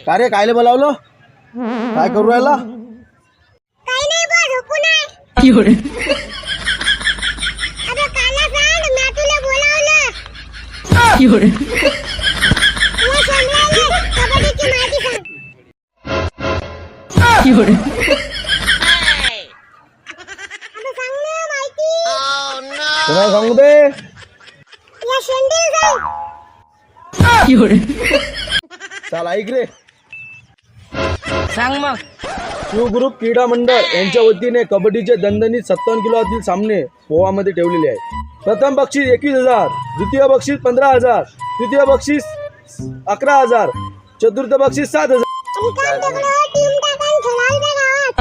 का रे कायले बोलावलं? काय करू राहिला? काही नाही बा झोपून आहे. अबे काला सांग मी तुला बोलावलं. तुला समजायला कबड्डीची माहिती सांग. अबे सांग ना माहिती. तुम्हाला सांगू दे. या शेंडील जाऊ. चल ऐक रे. सांग मग. शिवग्रुप क्रीडा मंडळ यांच्या वतीने कबड्डीचे दणदणीत 57 किलोतील सामने पोहामध्ये ठेवलेले आहेत. प्रथम बक्षीस 21,000, द्वितीय बक्षीस 15,000, तृतीय बक्षीस 11,000, चतुर्थ बक्षीस 7,000. आणि काय दगड टीम टाकान खेळायला गावात.